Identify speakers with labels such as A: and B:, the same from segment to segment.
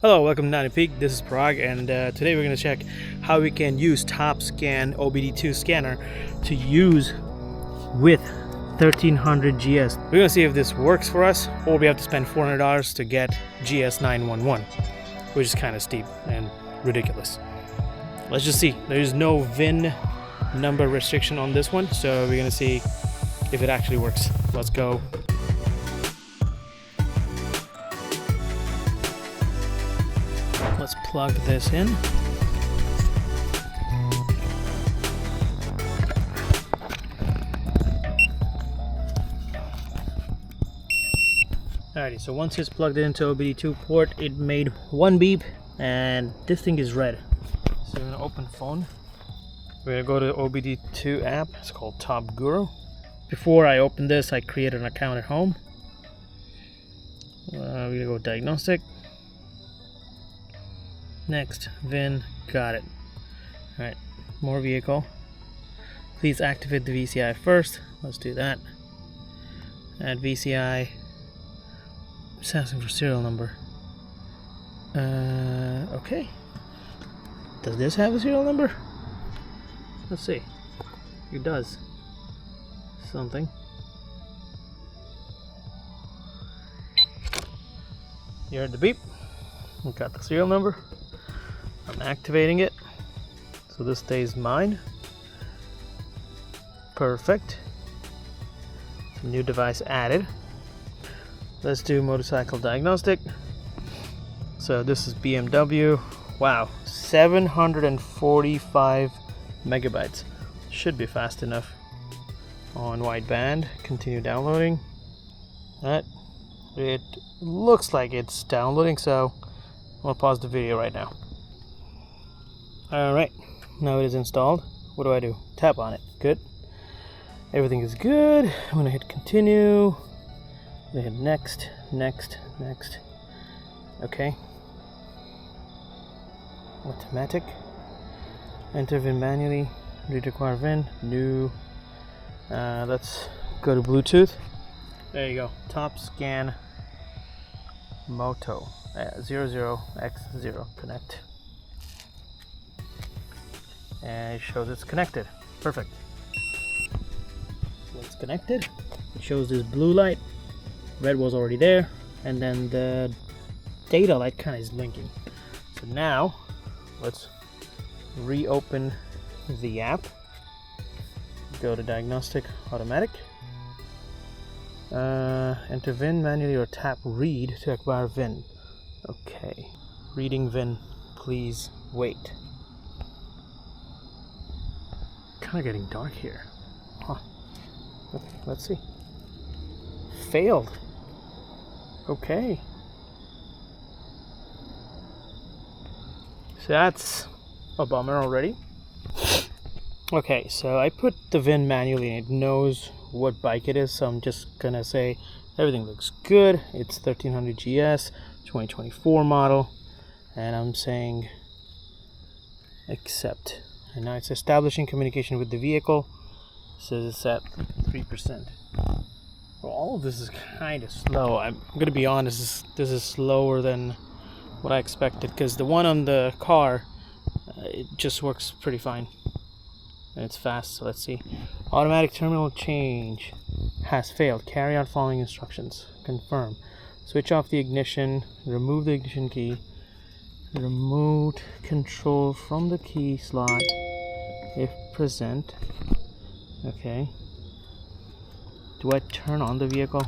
A: Hello, welcome to 90 Peak. This is Parag, and today we're going to check how we can use TopScan OBD2 scanner to use with 1300 GS. We're going to see if this works for us, or we have to spend $400 to get GS911, which is kind of steep and ridiculous. Let's just see. There is no VIN number restriction on this one, so we're going to see if it actually works. Let's go. Let's plug this in. Alrighty, so once it's plugged into OBD2 port, it made one beep and this thing is red. So we're gonna open phone. We're gonna go to OBD2 app. It's called Top Guru. Before I open this, I created an account at home. We're gonna go diagnostic. Next, VIN, got it. Alright, more vehicle. Please activate the VCI first. Let's do that. Add VCI. It's asking for serial number. Okay. Does this have a serial number? Let's see. It does. Something. You heard the beep. We got the serial number. I'm activating it, so this stays mine. Perfect. New device added. Let's do motorcycle diagnostic. So this is BMW. Wow, 745 megabytes. Should be fast enough. On wideband, continue downloading. Alright, it looks like it's downloading, so I'll pause the video right now. Alright, now it is installed. What do? Tap on it. Good. Everything is good. I'm going to hit continue. I'm going to hit next, next, next. Okay. Automatic. Enter VIN manually. Read require VIN. New. Let's go to Bluetooth. There you go. TopScan Moto. 00x0. Connect. And it shows it's connected. Perfect. So it's connected. It shows this blue light. Red was already there. And then the data light kind of is blinking. So now, let's reopen the app. Go to Diagnostic Automatic. Enter VIN manually or tap Read to acquire VIN. Okay. Reading VIN. Please wait. Kind of getting dark here. Huh. Okay, let's see. Failed. Okay. So that's a bummer already. Okay, so I put the VIN manually and it knows what bike it is, so I'm just gonna say everything looks good. It's 1300 GS 2024 model, and I'm saying accept. And now it's establishing communication with the vehicle. It says it's at 3%. Well, all of this is kind of slow. I'm gonna be honest, this is slower than what I expected, because the one on the car, it just works pretty fine. And it's fast, so let's see. Automatic terminal change has failed. Carry out following instructions. Confirm. Switch off the ignition. Remove the ignition key. Remote control from the key slot if present. Okay. Do I turn on the vehicle?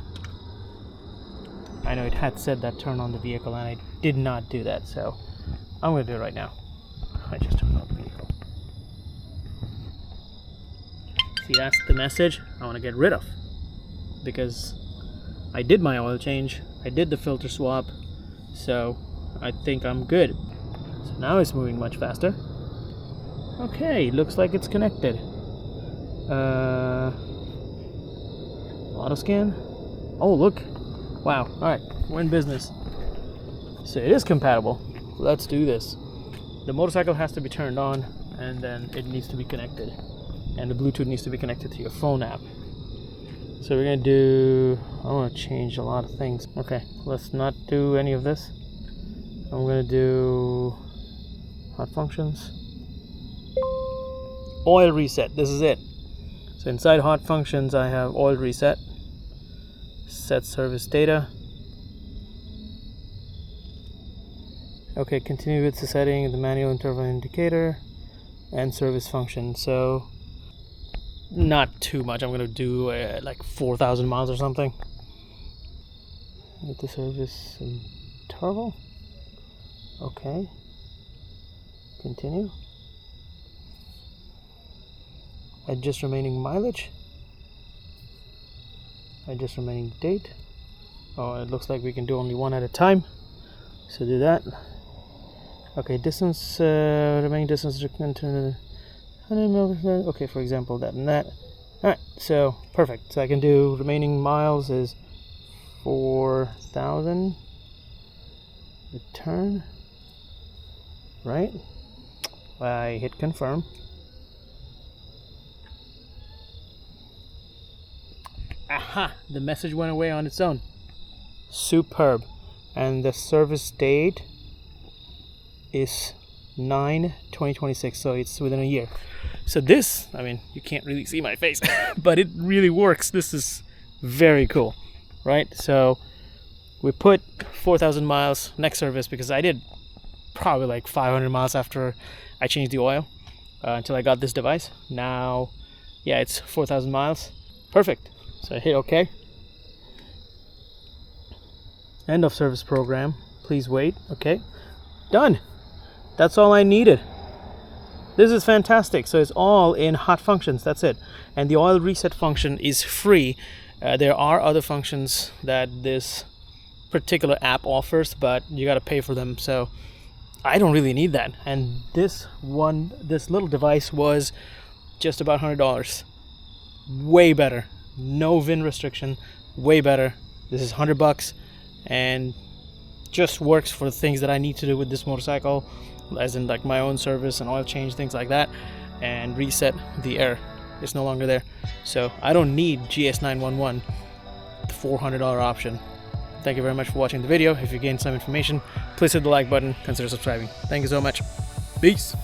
A: I know it had said that turn on the vehicle and I did not do that, so I'm going to do it right now. I just turned on the vehicle. See, that's the message I want to get rid of, because I did my oil change, I did the filter swap, so I think I'm good. So now it's moving much faster. Okay, looks like it's connected. Auto scan. Oh, look. Wow. Alright, we're in business. So it is compatible. Let's do this. The motorcycle has to be turned on, and then it needs to be connected. And the Bluetooth needs to be connected to your phone app. So we're gonna do, I want to change a lot of things. Okay, let's not do any of this. I'm gonna do hot functions, oil reset. This is it. So inside hot functions I have oil reset, set service data. Okay, continue with the setting of the manual interval indicator and service function. So not too much. I'm gonna do like 4,000 miles or something. With the service interval. Okay. Continue. Adjust remaining mileage. Adjust remaining date. Oh, it looks like we can do only one at a time. So do that. Okay, distance, remaining distance, okay, for example, that and that. Alright, so perfect. So I can do remaining miles is 4,000. Return. Right? I hit confirm. Aha! The message went away on its own. Superb. And the service date is 9/2026, so it's within a year. So this, I mean, you can't really see my face, but it really works. This is very cool, right? So we put 4,000 miles next service, because I did probably like 500 miles after I changed the oil until I got this device. Now, yeah, it's 4,000 miles. Perfect. So I hit OK. End of service program. Please wait. Okay. Done. That's all I needed. This is fantastic. So it's all in hot functions. That's it. And the oil reset function is free. There are other functions that this particular app offers, but you got to pay for them. So I don't really need that. And this little device was just about $100. Way better. No VIN restriction. Way better. This is $100 and just works for the things that I need to do with this motorcycle, as in like my own service and oil change, things like that, and reset the air. It's no longer there. So I don't need GS911, the $400 option. Thank you very much for watching the video. If you gained some information, please hit the like button, consider subscribing. Thank you so much. Peace.